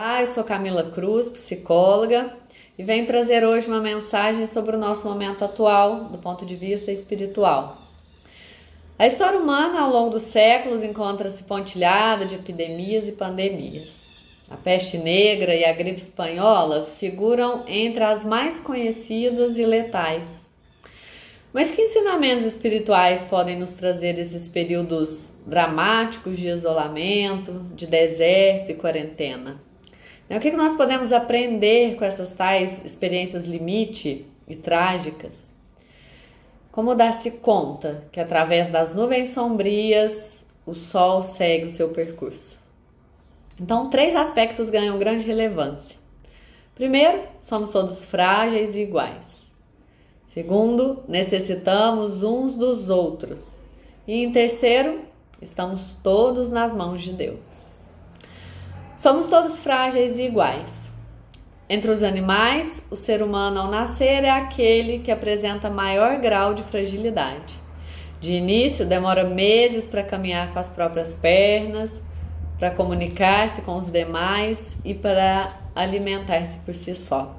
Eu sou Camila Cruz, psicóloga, e venho trazer hoje uma mensagem sobre o nosso momento atual, do ponto de vista espiritual. A história humana, ao longo dos séculos, encontra-se pontilhada de epidemias e pandemias. A peste negra e a gripe espanhola figuram entre as mais conhecidas e letais. Mas que ensinamentos espirituais podem nos trazer esses períodos dramáticos de isolamento, de deserto e quarentena? O que nós podemos aprender com essas tais experiências limite e trágicas? Como dar-se conta que através das nuvens sombrias o sol segue o seu percurso? Então, 3 aspectos ganham grande relevância. Primeiro, somos todos frágeis e iguais. Segundo, necessitamos uns dos outros. E em terceiro, estamos todos nas mãos de Deus. Somos todos frágeis e iguais. Entre os animais, o ser humano ao nascer é aquele que apresenta maior grau de fragilidade. De início, demora meses para caminhar com as próprias pernas, para comunicar-se com os demais e para alimentar-se por si só.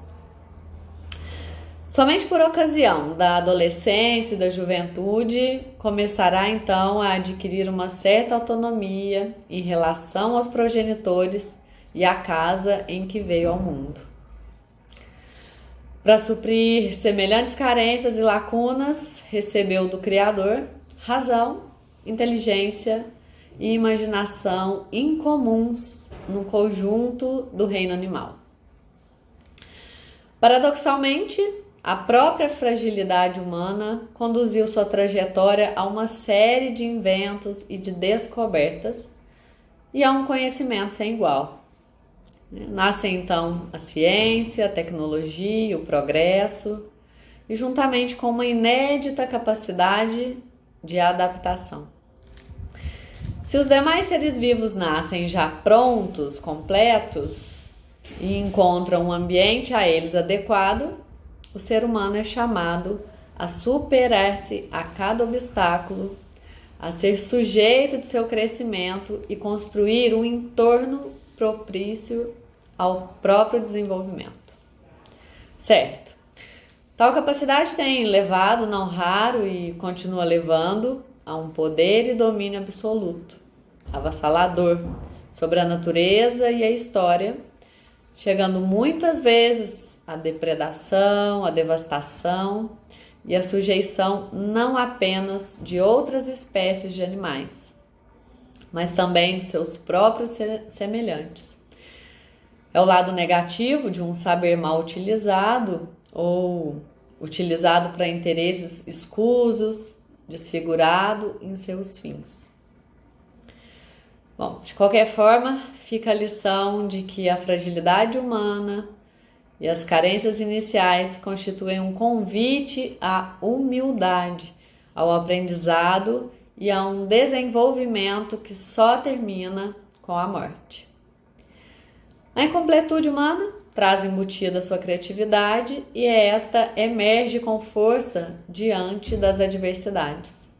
Somente por ocasião da adolescência e da juventude, começará então a adquirir uma certa autonomia em relação aos progenitores e à casa em que veio ao mundo. Para suprir semelhantes carências e lacunas, recebeu do Criador razão, inteligência e imaginação incomuns no conjunto do reino animal. Paradoxalmente, a própria fragilidade humana conduziu sua trajetória a uma série de inventos e de descobertas e a um conhecimento sem igual. Nascem então a ciência, a tecnologia, o progresso e juntamente com uma inédita capacidade de adaptação. Se os demais seres vivos nascem já prontos, completos e encontram um ambiente a eles adequado, o ser humano é chamado a superar-se a cada obstáculo, a ser sujeito de seu crescimento e construir um entorno propício ao próprio desenvolvimento. Certo. Tal capacidade tem levado, não raro, e continua levando a um poder e domínio absoluto, avassalador, sobre a natureza e a história, chegando muitas vezes à depredação, à devastação e à sujeição não apenas de outras espécies de animais, mas também de seus próprios semelhantes. É o lado negativo de um saber mal utilizado ou utilizado para interesses escusos, desfigurado em seus fins. Bom, de qualquer forma, fica a lição de que a fragilidade humana e as carências iniciais constituem um convite à humildade, ao aprendizado e a um desenvolvimento que só termina com a morte. A incompletude humana traz embutida a sua criatividade e esta emerge com força diante das adversidades.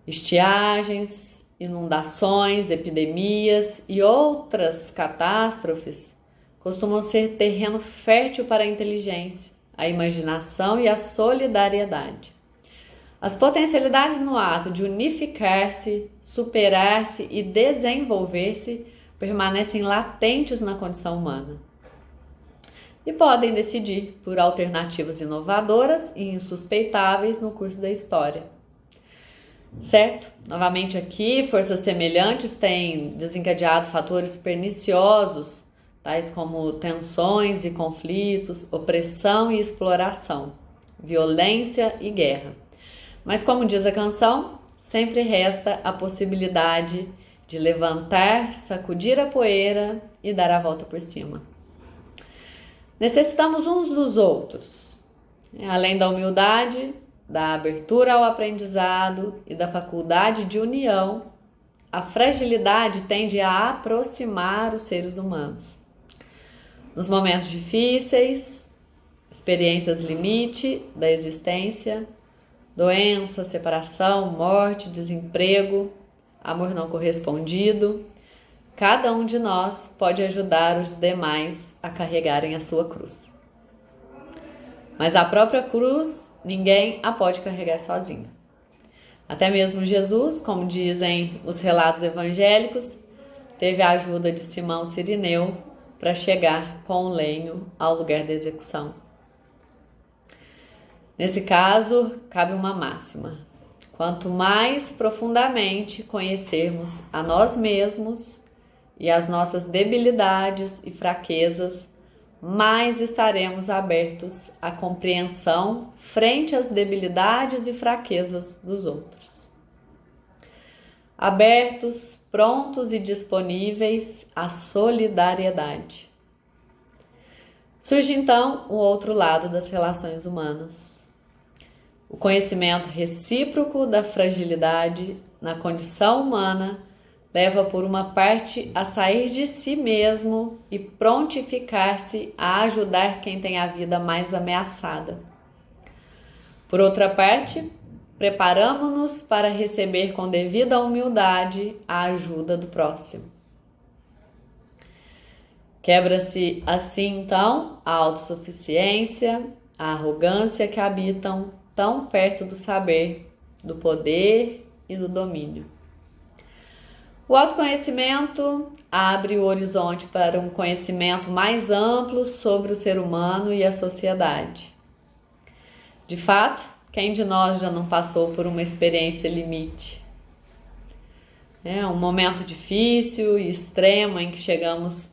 Estiagens, inundações, epidemias e outras catástrofes costumam ser terreno fértil para a inteligência, a imaginação e a solidariedade. As potencialidades no ato de unificar-se, superar-se e desenvolver-se permanecem latentes na condição humana e podem decidir por alternativas inovadoras e insuspeitáveis no curso da história. Certo? Novamente aqui, forças semelhantes têm desencadeado fatores perniciosos, tais como tensões e conflitos, opressão e exploração, violência e guerra. Mas como diz a canção, sempre resta a possibilidade de levantar, sacudir a poeira e dar a volta por cima. Necessitamos uns dos outros, além da humildade, da abertura ao aprendizado e da faculdade de união. A fragilidade tende a aproximar os seres humanos. Nos momentos difíceis, experiências limite da existência, doença, separação, morte, desemprego, amor não correspondido, cada um de nós pode ajudar os demais a carregarem a sua cruz. Mas a própria cruz, ninguém a pode carregar sozinho. Até mesmo Jesus, como dizem os relatos evangélicos, teve a ajuda de Simão Cirineu para chegar com o lenho ao lugar da execução. Nesse caso, cabe uma máxima: quanto mais profundamente conhecermos a nós mesmos e as nossas debilidades e fraquezas, mais estaremos abertos à compreensão frente às debilidades e fraquezas dos outros. Abertos, prontos e disponíveis à solidariedade. Surge então o outro lado das relações humanas. O conhecimento recíproco da fragilidade na condição humana leva por uma parte a sair de si mesmo e prontificar-se a ajudar quem tem a vida mais ameaçada. Por outra parte, preparamo-nos para receber com devida humildade a ajuda do próximo. Quebra-se assim então a autossuficiência, a arrogância que habitam tão perto do saber, do poder e do domínio. O autoconhecimento abre o horizonte para um conhecimento mais amplo sobre o ser humano e a sociedade. De fato, quem de nós já não passou por uma experiência limite? É um momento difícil e extremo em que chegamos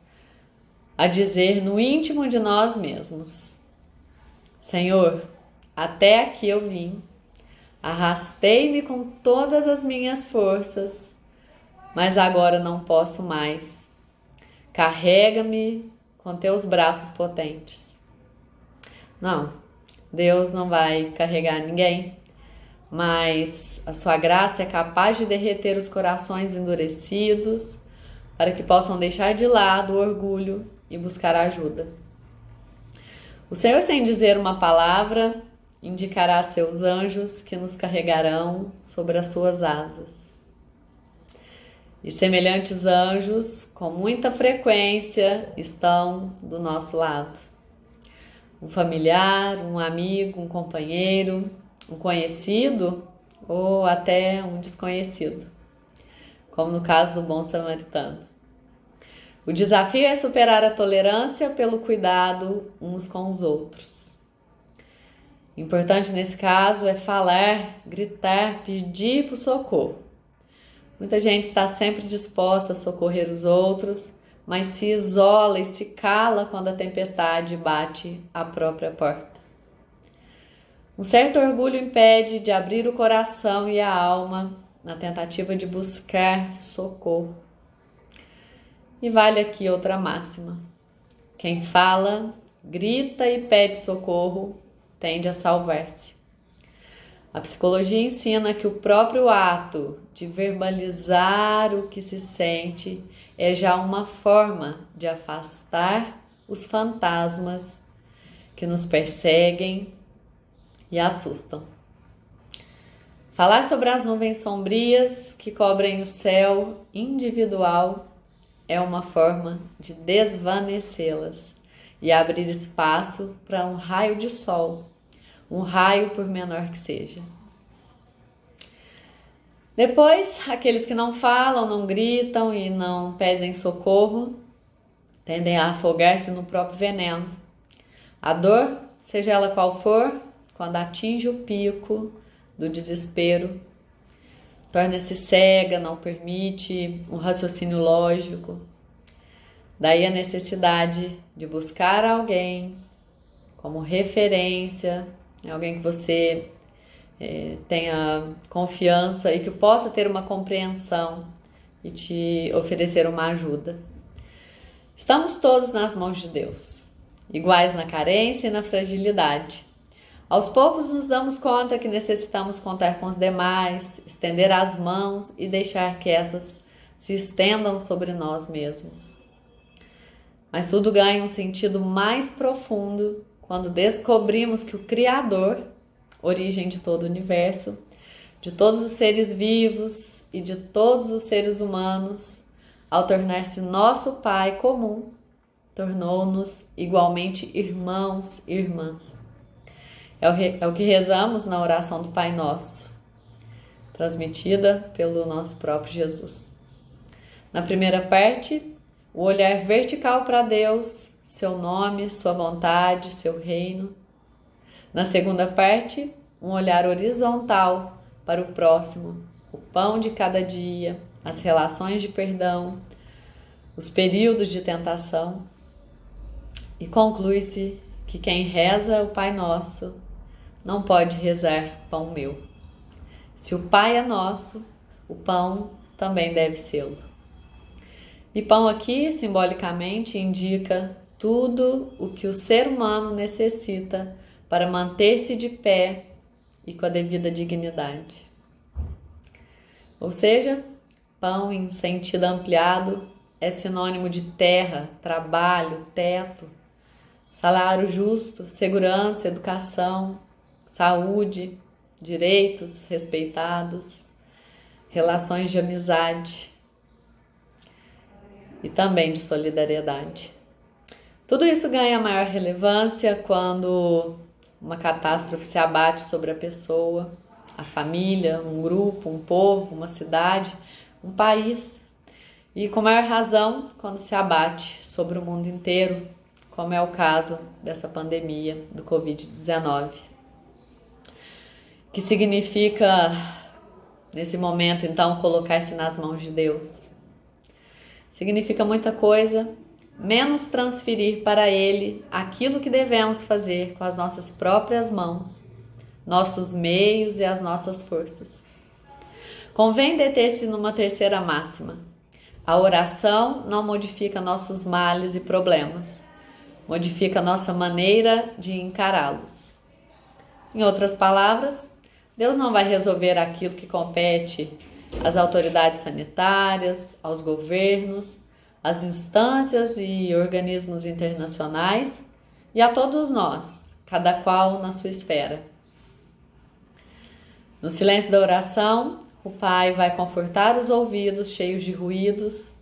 a dizer no íntimo de nós mesmos: Senhor, até aqui eu vim, arrastei-me com todas as minhas forças, mas agora não posso mais. Carrega-me com teus braços potentes. Não, Deus não vai carregar ninguém, mas a sua graça é capaz de derreter os corações endurecidos para que possam deixar de lado o orgulho e buscar ajuda. O Senhor, sem dizer uma palavra, indicará seus anjos que nos carregarão sobre as suas asas. E semelhantes anjos, com muita frequência, estão do nosso lado. Um familiar, um amigo, um companheiro, um conhecido ou até um desconhecido, como no caso do bom samaritano. O desafio é superar a tolerância pelo cuidado uns com os outros. Importante nesse caso é falar, gritar, pedir por socorro. Muita gente está sempre disposta a socorrer os outros, mas se isola e se cala quando a tempestade bate à própria porta. Um certo orgulho impede de abrir o coração e a alma na tentativa de buscar socorro. E vale aqui outra máxima: quem fala, grita e pede socorro tende a salvar-se. A psicologia ensina que o próprio ato de verbalizar o que se sente é já uma forma de afastar os fantasmas que nos perseguem e assustam. Falar sobre as nuvens sombrias que cobrem o céu individual é uma forma de desvanecê-las e abrir espaço para um raio de sol, um raio por menor que seja. Depois, aqueles que não falam, não gritam e não pedem socorro, tendem a afogar-se no próprio veneno. A dor, seja ela qual for, quando atinge o pico do desespero, torna-se cega, não permite um raciocínio lógico. Daí a necessidade de buscar alguém como referência, alguém que você tenha confiança e que possa ter uma compreensão e te oferecer uma ajuda. Estamos todos nas mãos de Deus, iguais na carência e na fragilidade. Aos poucos nos damos conta que necessitamos contar com os demais, estender as mãos e deixar que essas se estendam sobre nós mesmos. Mas tudo ganha um sentido mais profundo quando descobrimos que o Criador, origem de todo o universo, de todos os seres vivos e de todos os seres humanos, ao tornar-se nosso Pai comum, tornou-nos igualmente irmãos e irmãs. É o que rezamos na oração do Pai Nosso, transmitida pelo nosso próprio Jesus. Na primeira parte, o olhar vertical para Deus, seu nome, sua vontade, seu reino. Na segunda parte, um olhar horizontal para o próximo, o pão de cada dia, as relações de perdão, os períodos de tentação. E conclui-se que quem reza o Pai Nosso não pode rezar pão meu. Se o Pai é nosso, o pão também deve sê-lo. E pão aqui, simbolicamente, indica tudo o que o ser humano necessita para manter-se de pé e com a devida dignidade. Ou seja, pão em sentido ampliado é sinônimo de terra, trabalho, teto, salário justo, segurança, educação, saúde, direitos respeitados, relações de amizade e também de solidariedade. Tudo isso ganha maior relevância quando uma catástrofe se abate sobre a pessoa, a família, um grupo, um povo, uma cidade, um país. E com maior razão quando se abate sobre o mundo inteiro, como é o caso dessa pandemia do Covid-19. Que significa, nesse momento, então, colocar-se nas mãos de Deus. Significa muita coisa, menos transferir para Ele aquilo que devemos fazer com as nossas próprias mãos, nossos meios e as nossas forças. Convém deter-se numa terceira máxima. A oração não modifica nossos males e problemas, modifica nossa maneira de encará-los. Em outras palavras, Deus não vai resolver aquilo que compete às autoridades sanitárias, aos governos, às instâncias e organismos internacionais e a todos nós, cada qual na sua esfera. No silêncio da oração, o Pai vai confortar os ouvidos cheios de ruídos,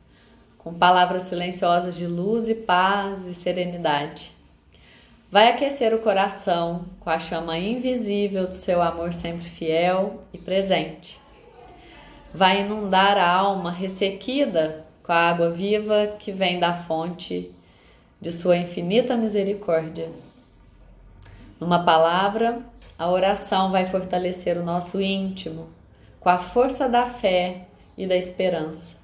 com palavras silenciosas de luz e paz e serenidade. Vai aquecer o coração com a chama invisível do seu amor sempre fiel e presente. Vai inundar a alma ressequida com a água viva que vem da fonte de sua infinita misericórdia. Numa palavra, a oração vai fortalecer o nosso íntimo com a força da fé e da esperança.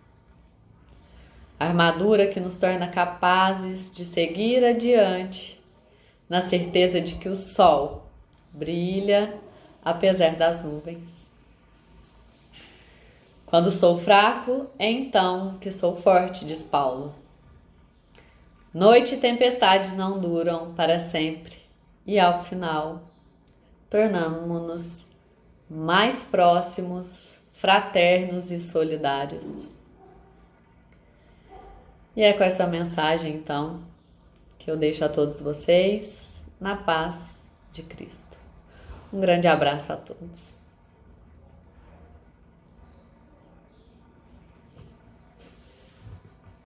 A armadura que nos torna capazes de seguir adiante, na certeza de que o sol brilha apesar das nuvens. Quando sou fraco, é então que sou forte, diz Paulo. Noite e tempestade não duram para sempre, e ao final, tornamo-nos mais próximos, fraternos e solidários. E é com essa mensagem, então, que eu deixo a todos vocês na paz de Cristo. Um grande abraço a todos.